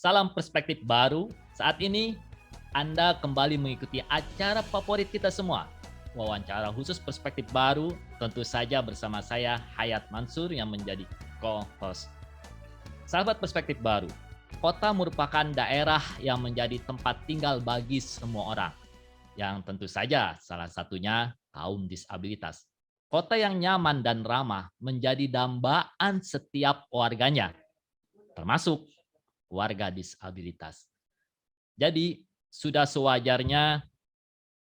Salam perspektif baru. Saat ini Anda kembali mengikuti acara favorit kita semua. Wawancara khusus perspektif baru, tentu saja bersama saya Hayat Mansur yang menjadi co-host. Sahabat perspektif baru, kota merupakan daerah yang menjadi tempat tinggal bagi semua orang. Yang tentu saja salah satunya kaum disabilitas. Kota yang nyaman dan ramah menjadi dambaan setiap warganya, termasuk warga disabilitas. Jadi, sudah sewajarnya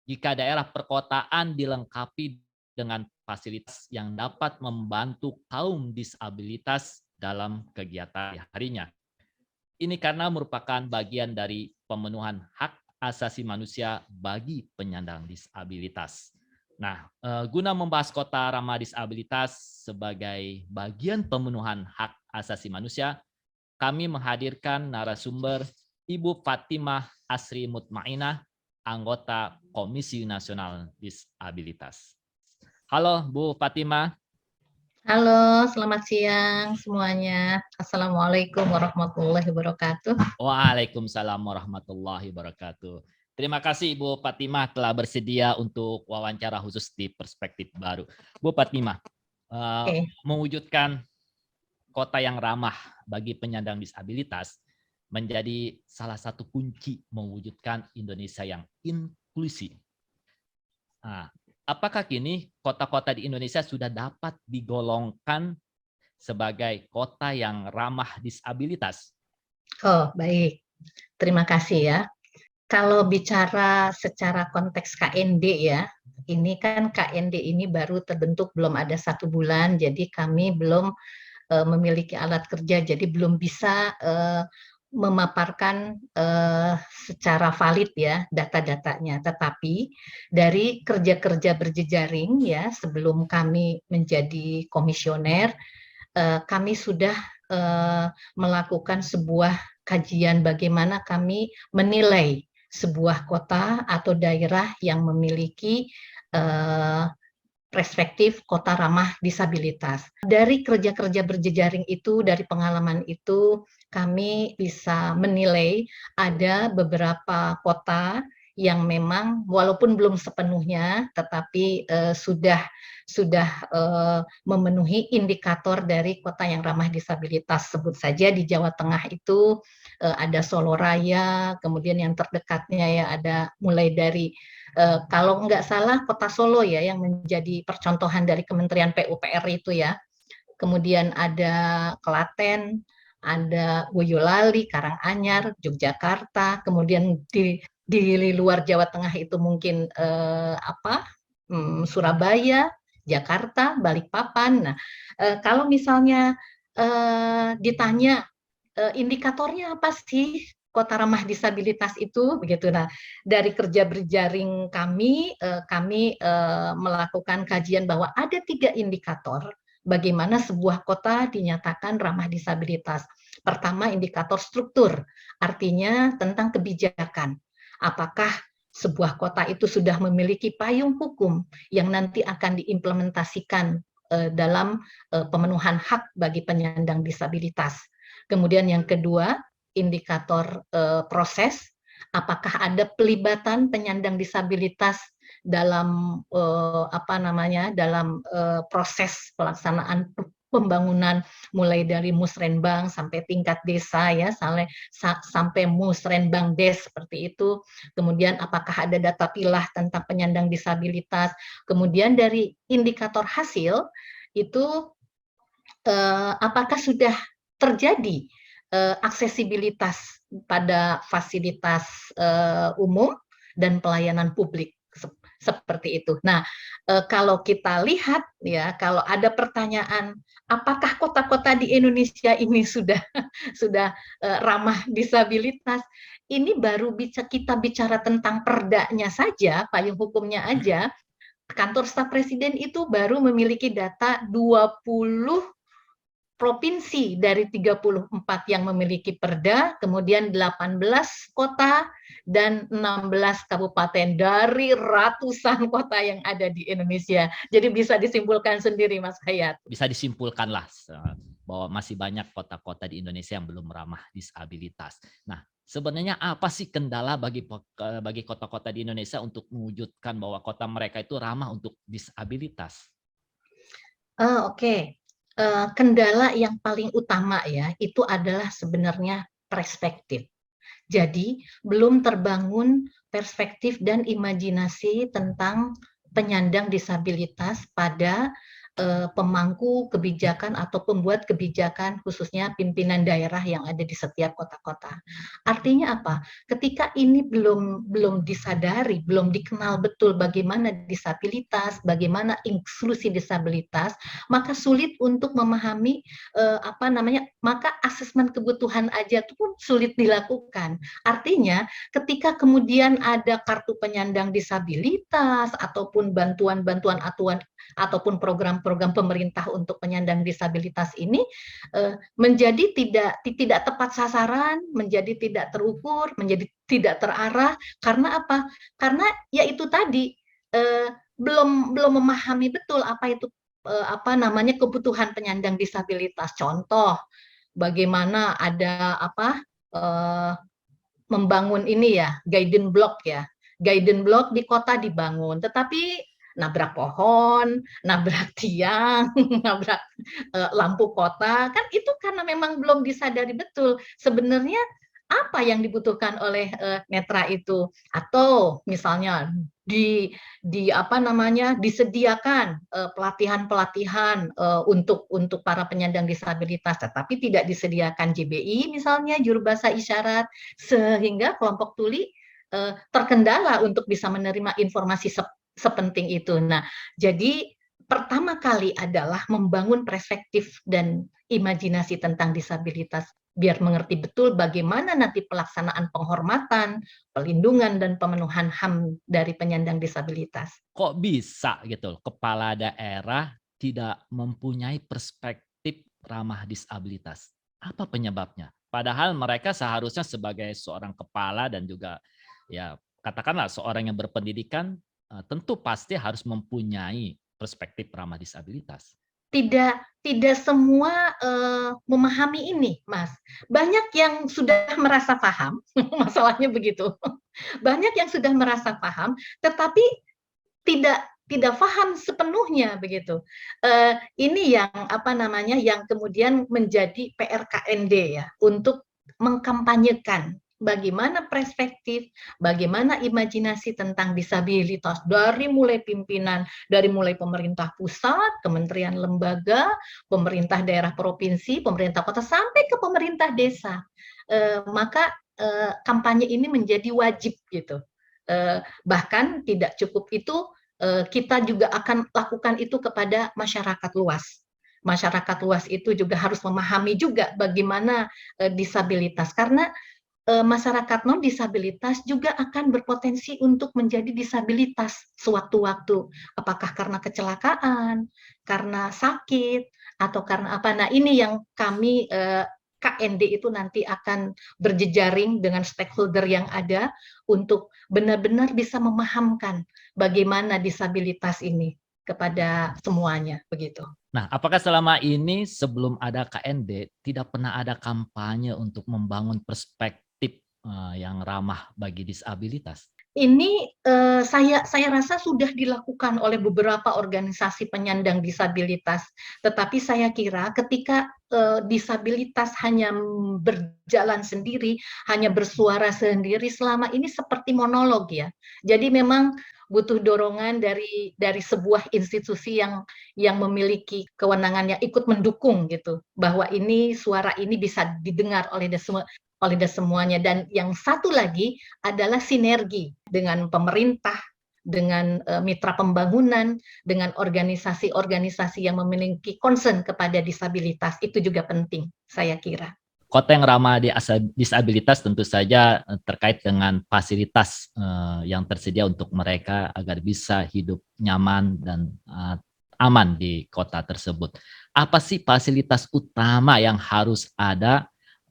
jika daerah perkotaan dilengkapi dengan fasilitas yang dapat membantu kaum disabilitas dalam kegiatan harinya. Ini karena merupakan bagian dari pemenuhan hak asasi manusia bagi penyandang disabilitas. Nah, guna membahas kota ramah disabilitas sebagai bagian pemenuhan hak asasi manusia, kami menghadirkan narasumber Ibu Fatimah Asri Mutmainah, anggota Komisi Nasional Disabilitas. Halo Bu Fatimah. Halo, selamat siang semuanya. Assalamualaikum warahmatullahi wabarakatuh. Waalaikumsalam warahmatullahi wabarakatuh. Terima kasih Bu Fatimah telah bersedia untuk wawancara khusus di Perspektif Baru. Bu Fatimah, mewujudkan kota yang ramah bagi penyandang disabilitas menjadi salah satu kunci mewujudkan Indonesia yang inklusif. Nah, apakah kini kota-kota di Indonesia sudah dapat digolongkan sebagai kota yang ramah disabilitas? Oh, baik. Terima kasih ya. Kalau bicara secara konteks KND ya, ini kan KND ini baru terbentuk belum ada 1 bulan, jadi kami belum memiliki alat kerja, jadi belum bisa memaparkan secara valid ya data-datanya. Tetapi dari kerja-kerja berjejaring ya sebelum kami menjadi komisioner, kami sudah melakukan sebuah kajian bagaimana kami menilai sebuah kota atau daerah yang memiliki perspektif kota ramah disabilitas. Dari kerja-kerja berjejaring itu, dari pengalaman itu, kami bisa menilai ada beberapa kota yang memang walaupun belum sepenuhnya, tetapi sudah memenuhi indikator dari kota yang ramah disabilitas. Sebut saja di Jawa Tengah itu ada Solo Raya, kemudian yang terdekatnya ya ada mulai dari kalau nggak salah Kota Solo ya yang menjadi percontohan dari Kementerian PUPR itu ya. Kemudian ada Klaten, ada Boyolali, Karanganyar, Yogyakarta, kemudian di luar Jawa Tengah itu mungkin Surabaya, Jakarta, Balikpapan. Nah, kalau misalnya ditanya indikatornya apa sih kota ramah disabilitas itu begitu. Nah, dari kerja berjaring kami melakukan kajian bahwa ada 3 indikator bagaimana sebuah kota dinyatakan ramah disabilitas. Pertama, indikator struktur, artinya tentang kebijakan. Apakah sebuah kota itu sudah memiliki payung hukum yang nanti akan diimplementasikan dalam pemenuhan hak bagi penyandang disabilitas. Kemudian yang kedua, indikator proses, apakah ada pelibatan penyandang disabilitas dalam dalam proses pelaksanaan pembangunan mulai dari musrenbang sampai tingkat desa ya sampai musrenbang des seperti itu. Kemudian apakah ada data pilah tentang penyandang disabilitas. Kemudian dari indikator hasil itu apakah sudah terjadi aksesibilitas pada fasilitas umum dan pelayanan publik seperti itu. Nah, kalau kita lihat ya, kalau ada pertanyaan apakah kota-kota di Indonesia ini sudah ramah disabilitas, ini baru bisa kita bicara tentang perdanya saja, payung hukumnya aja. Kantor staf presiden itu baru memiliki data 20 provinsi dari 34 yang memiliki perda, kemudian 18 kota dan 16 kabupaten dari ratusan kota yang ada di Indonesia. Jadi bisa disimpulkan sendiri Mas Hayat. Bisa disimpulkanlah bahwa masih banyak kota-kota di Indonesia yang belum ramah disabilitas. Nah, sebenarnya apa sih kendala bagi kota-kota di Indonesia untuk mewujudkan bahwa kota mereka itu ramah untuk disabilitas? Oke. Kendala yang paling utama ya, itu adalah sebenarnya perspektif. Jadi, belum terbangun perspektif dan imajinasi tentang penyandang disabilitas pada pemangku kebijakan atau pembuat kebijakan, khususnya pimpinan daerah yang ada di setiap kota-kota. Artinya apa? Ketika ini belum disadari, belum dikenal betul bagaimana disabilitas, bagaimana inklusi disabilitas, maka sulit untuk memahami maka asesmen kebutuhan aja itu pun sulit dilakukan. Artinya, ketika kemudian ada kartu penyandang disabilitas ataupun bantuan-bantuan ataupun program-program pemerintah untuk penyandang disabilitas ini menjadi tidak tepat sasaran, menjadi tidak terukur, menjadi tidak terarah. Karena apa? Karena ya itu tadi belum memahami betul apa itu kebutuhan penyandang disabilitas. Contoh, bagaimana ada membangun ini ya, guidance block di kota dibangun, tetapi nabrak pohon, nabrak tiang, nabrak lampu kota, kan itu karena memang belum disadari betul sebenarnya apa yang dibutuhkan oleh netra itu, atau misalnya disediakan pelatihan-pelatihan untuk para penyandang disabilitas, tetapi tidak disediakan JBI misalnya juru bahasa isyarat, sehingga kelompok tuli terkendala untuk bisa menerima informasi sepenting itu. Nah, jadi pertama kali adalah membangun perspektif dan imajinasi tentang disabilitas, biar mengerti betul bagaimana nanti pelaksanaan penghormatan, pelindungan, dan pemenuhan HAM dari penyandang disabilitas. Kok bisa gitu kepala daerah tidak mempunyai perspektif ramah disabilitas? Apa penyebabnya? Padahal mereka seharusnya sebagai seorang kepala dan juga ya katakanlah seorang yang berpendidikan tentu pasti harus mempunyai perspektif ramah disabilitas. Tidak semua memahami ini, Mas. Banyak yang sudah merasa paham, masalahnya begitu. Banyak yang sudah merasa paham, tetapi tidak paham sepenuhnya begitu. Ini yang kemudian menjadi PRKND ya, untuk mengkampanyekan bagaimana perspektif, bagaimana imajinasi tentang disabilitas dari mulai pimpinan, dari mulai pemerintah pusat, kementerian lembaga, pemerintah daerah provinsi, pemerintah kota, sampai ke pemerintah desa. Maka kampanye ini menjadi wajib gitu. Bahkan tidak cukup itu, kita juga akan lakukan itu kepada masyarakat luas. Masyarakat luas itu juga harus memahami juga bagaimana disabilitas, karena masyarakat non disabilitas juga akan berpotensi untuk menjadi disabilitas sewaktu-waktu, apakah karena kecelakaan, karena sakit, atau karena apa. Nah, ini yang kami KND itu nanti akan berjejaring dengan stakeholder yang ada untuk benar-benar bisa memahamkan bagaimana disabilitas ini kepada semuanya, begitu. Nah, apakah selama ini sebelum ada KND tidak pernah ada kampanye untuk membangun perspektif yang ramah bagi disabilitas? Ini saya rasa sudah dilakukan oleh beberapa organisasi penyandang disabilitas, tetapi saya kira ketika disabilitas hanya berjalan sendiri, hanya bersuara sendiri, selama ini seperti monolog ya. Jadi memang butuh dorongan dari sebuah institusi yang memiliki kewenangan yang ikut mendukung gitu, bahwa ini suara ini bisa didengar oleh semuanya. Dan yang satu lagi adalah sinergi dengan pemerintah, dengan mitra pembangunan, dengan organisasi-organisasi yang memiliki concern kepada disabilitas. Itu juga penting, saya kira. Kota yang ramah disabilitas tentu saja terkait dengan fasilitas yang tersedia untuk mereka agar bisa hidup nyaman dan aman di kota tersebut. Apa sih fasilitas utama yang harus ada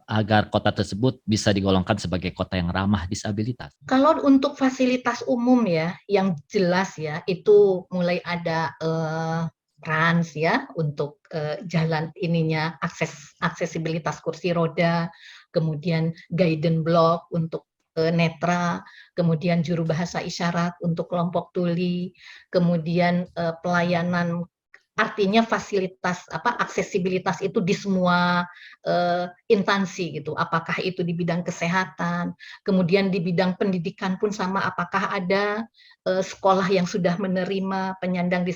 agar kota tersebut bisa digolongkan sebagai kota yang ramah disabilitas? Kalau untuk fasilitas umum ya, yang jelas ya, itu mulai ada trans ya untuk jalan ininya aksesibilitas kursi roda, kemudian guidance block untuk netra, kemudian juru bahasa isyarat untuk kelompok tuli, kemudian pelayanan artinya fasilitas aksesibilitas itu di semua instansi gitu. Apakah itu di bidang kesehatan, kemudian di bidang pendidikan pun sama, apakah ada sekolah yang sudah menerima penyandang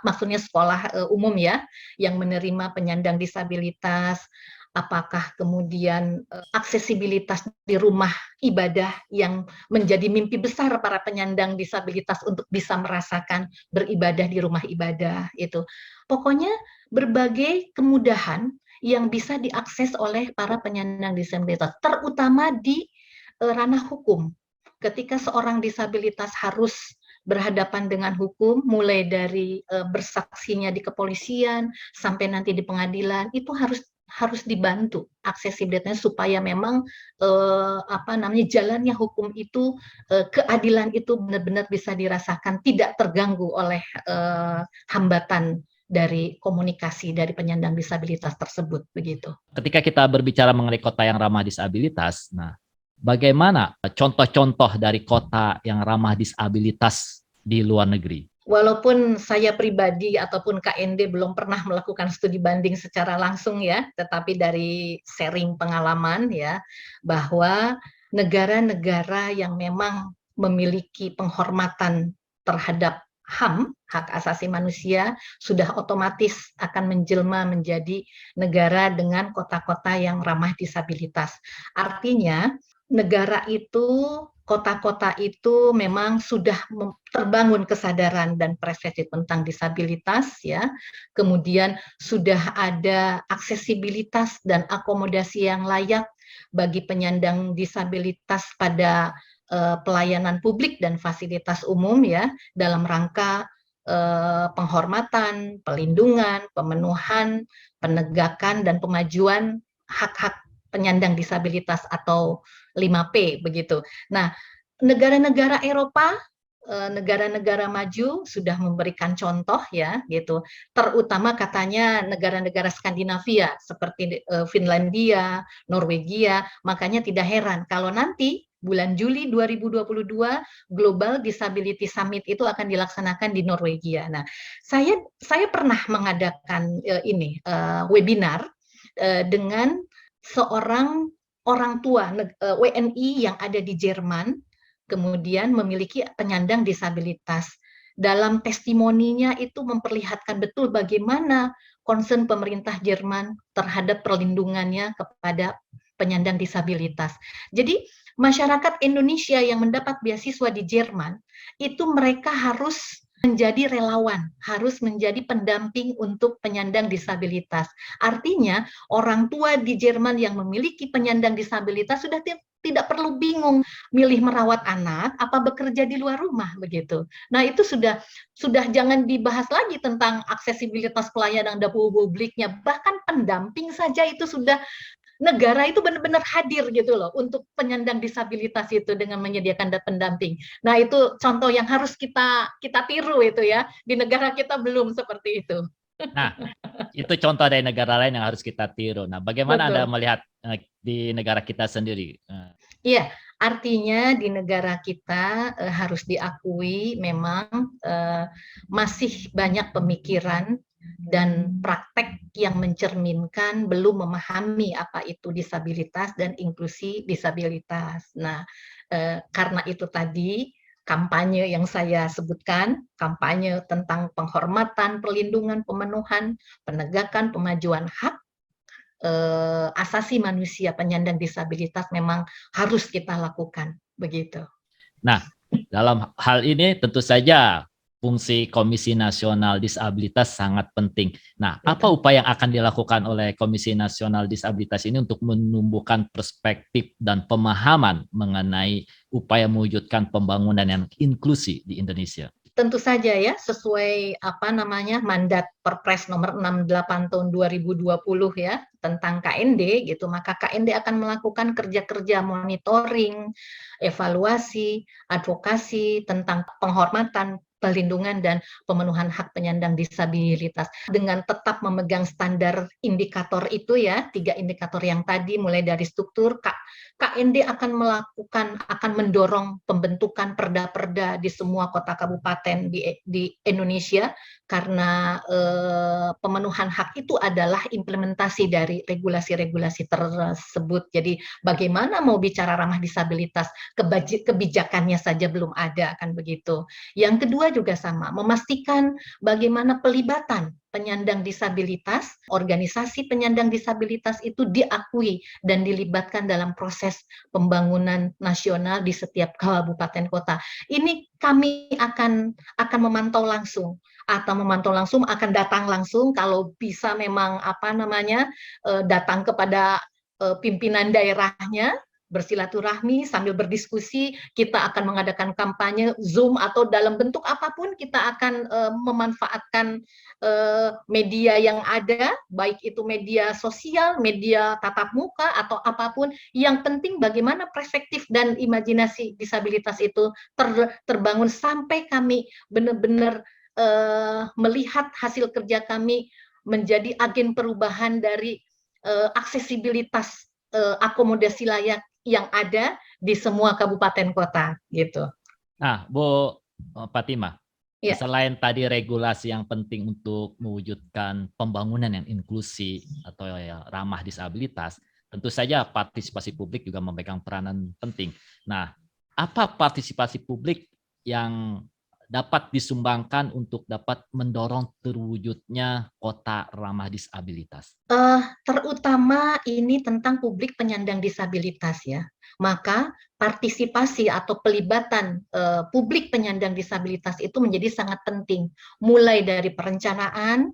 maksudnya sekolah umum ya yang menerima penyandang disabilitas, apakah kemudian aksesibilitas di rumah ibadah yang menjadi mimpi besar para penyandang disabilitas untuk bisa merasakan beribadah di rumah ibadah itu. Pokoknya berbagai kemudahan yang bisa diakses oleh para penyandang disabilitas, terutama di ranah hukum. Ketika seorang disabilitas harus berhadapan dengan hukum, mulai dari bersaksinya di kepolisian sampai nanti di pengadilan, itu harus dibantu aksesibilitasnya supaya memang jalannya hukum itu keadilan itu benar-benar bisa dirasakan, tidak terganggu oleh hambatan dari komunikasi dari penyandang disabilitas tersebut begitu. Ketika kita berbicara mengenai kota yang ramah disabilitas, nah bagaimana contoh-contoh dari kota yang ramah disabilitas di luar negeri? Walaupun saya pribadi ataupun KND belum pernah melakukan studi banding secara langsung ya, tetapi dari sharing pengalaman ya, bahwa negara-negara yang memang memiliki penghormatan terhadap HAM, hak asasi manusia, sudah otomatis akan menjelma menjadi negara dengan kota-kota yang ramah disabilitas. Artinya, negara itu, kota-kota itu memang sudah terbangun kesadaran dan persepsi tentang disabilitas ya. Kemudian sudah ada aksesibilitas dan akomodasi yang layak bagi penyandang disabilitas pada pelayanan publik dan fasilitas umum ya, dalam rangka penghormatan, pelindungan, pemenuhan, penegakan dan pemajuan hak-hak penyandang disabilitas atau 5P begitu. Nah, negara-negara Eropa, negara-negara maju sudah memberikan contoh ya gitu. Terutama katanya negara-negara Skandinavia seperti Finlandia, Norwegia, makanya tidak heran kalau nanti bulan Juli 2022 Global Disability Summit itu akan dilaksanakan di Norwegia. Nah, saya pernah mengadakan webinar dengan seorang orang tua WNI yang ada di Jerman, kemudian memiliki penyandang disabilitas. Dalam testimoninya itu memperlihatkan betul bagaimana concern pemerintah Jerman terhadap perlindungannya kepada penyandang disabilitas. Jadi masyarakat Indonesia yang mendapat beasiswa di Jerman, itu mereka harus menjadi relawan, harus menjadi pendamping untuk penyandang disabilitas. Artinya, orang tua di Jerman yang memiliki penyandang disabilitas sudah tidak perlu bingung milih merawat anak apa bekerja di luar rumah begitu. Nah, itu sudah jangan dibahas lagi tentang aksesibilitas pelayanan publiknya, bahkan pendamping saja itu sudah negara itu benar-benar hadir gitu loh untuk penyandang disabilitas itu dengan menyediakan pendamping. Nah, itu contoh yang harus kita tiru itu ya. Di negara kita belum seperti itu. Nah, itu contoh dari negara lain yang harus kita tiru. Nah, bagaimana Anda melihat di negara kita sendiri? Iya, artinya di negara kita harus diakui memang masih banyak pemikiran dan praktek yang mencerminkan belum memahami apa itu disabilitas dan inklusi disabilitas. Nah, karena itu tadi kampanye yang saya sebutkan, kampanye tentang penghormatan, perlindungan, pemenuhan, penegakan, pemajuan hak asasi manusia penyandang disabilitas memang harus kita lakukan, begitu. Nah, dalam hal ini tentu saja fungsi Komisi Nasional Disabilitas sangat penting. Nah, apa upaya yang akan dilakukan oleh Komisi Nasional Disabilitas ini untuk menumbuhkan perspektif dan pemahaman mengenai upaya mewujudkan pembangunan yang inklusi di Indonesia? Tentu saja ya, sesuai mandat Perpres nomor 68 tahun 2020 ya tentang KND gitu, maka KND akan melakukan kerja-kerja monitoring, evaluasi, advokasi tentang penghormatan, pelindungan dan pemenuhan hak penyandang disabilitas dengan tetap memegang standar indikator itu ya, 3 indikator yang tadi, mulai dari struktur. KND akan mendorong pembentukan perda-perda di semua kota kabupaten di Indonesia, karena pemenuhan hak itu adalah implementasi dari regulasi-regulasi tersebut. Jadi bagaimana mau bicara ramah disabilitas, kebijakannya saja belum ada, kan begitu. Yang kedua juga sama, memastikan bagaimana pelibatan penyandang disabilitas, organisasi penyandang disabilitas itu diakui dan dilibatkan dalam proses pembangunan nasional di setiap kabupaten kota. Ini kami akan memantau langsung, akan datang langsung kalau bisa, memang datang kepada pimpinan daerahnya, bersilaturahmi sambil berdiskusi. Kita akan mengadakan kampanye Zoom atau dalam bentuk apapun, kita akan memanfaatkan media yang ada, baik itu media sosial, media tatap muka, atau apapun. Yang penting bagaimana perspektif dan imajinasi disabilitas itu terbangun sampai kami benar-benar melihat hasil kerja kami menjadi agen perubahan dari aksesibilitas akomodasi layak yang ada di semua kabupaten kota gitu. Nah, Bu Fatimah, Ya. selain tadi regulasi yang penting untuk mewujudkan pembangunan yang inklusi atau ya, ramah disabilitas, tentu saja partisipasi publik juga memegang peranan penting. Nah, apa partisipasi publik yang dapat disumbangkan untuk dapat mendorong terwujudnya kota ramah disabilitas? Terutama ini tentang publik penyandang disabilitas ya. Maka partisipasi atau pelibatan publik penyandang disabilitas itu menjadi sangat penting. Mulai dari perencanaan,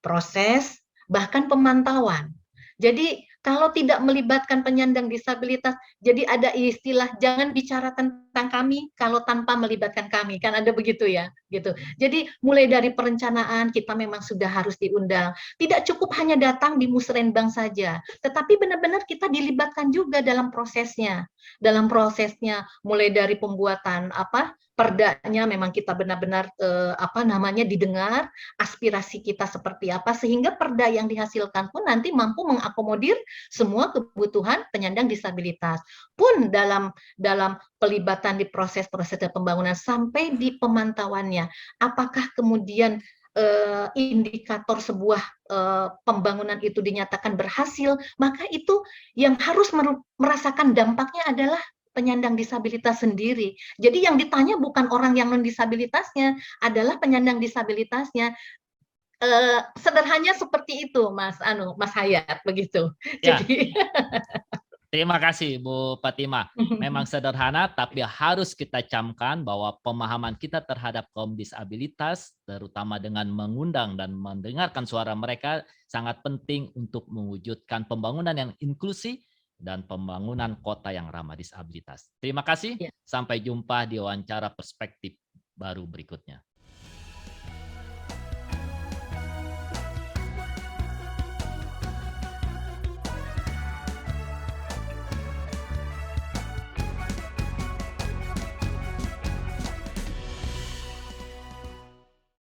proses, bahkan pemantauan. Jadi kalau tidak melibatkan penyandang disabilitas, jadi ada istilah jangan bicara tentang kami kalau tanpa melibatkan kami, kan ada begitu ya, gitu. Jadi mulai dari perencanaan kita memang sudah harus diundang. Tidak cukup hanya datang di musrenbang saja, tetapi benar-benar kita dilibatkan juga dalam prosesnya. Dalam prosesnya mulai dari pembuatan perdanya, memang kita benar-benar didengar aspirasi kita seperti apa, sehingga perda yang dihasilkan pun nanti mampu mengakomodir semua kebutuhan penyandang disabilitas. Pun dalam pelibatan di proses-proses pembangunan sampai di pemantauannya, apakah kemudian indikator sebuah pembangunan itu dinyatakan berhasil, maka itu yang harus merasakan dampaknya adalah penyandang disabilitas sendiri. Jadi yang ditanya bukan orang yang non-disabilitasnya, adalah penyandang disabilitasnya. Sederhananya seperti itu, Mas Hayat, begitu. Ya. Jadi Terima kasih Bu Fatimah. Memang sederhana, tapi harus kita camkan bahwa pemahaman kita terhadap kaum disabilitas, terutama dengan mengundang dan mendengarkan suara mereka, sangat penting untuk mewujudkan pembangunan yang inklusi dan pembangunan kota yang ramah disabilitas. Terima kasih, ya. sampai jumpa di wawancara perspektif baru berikutnya.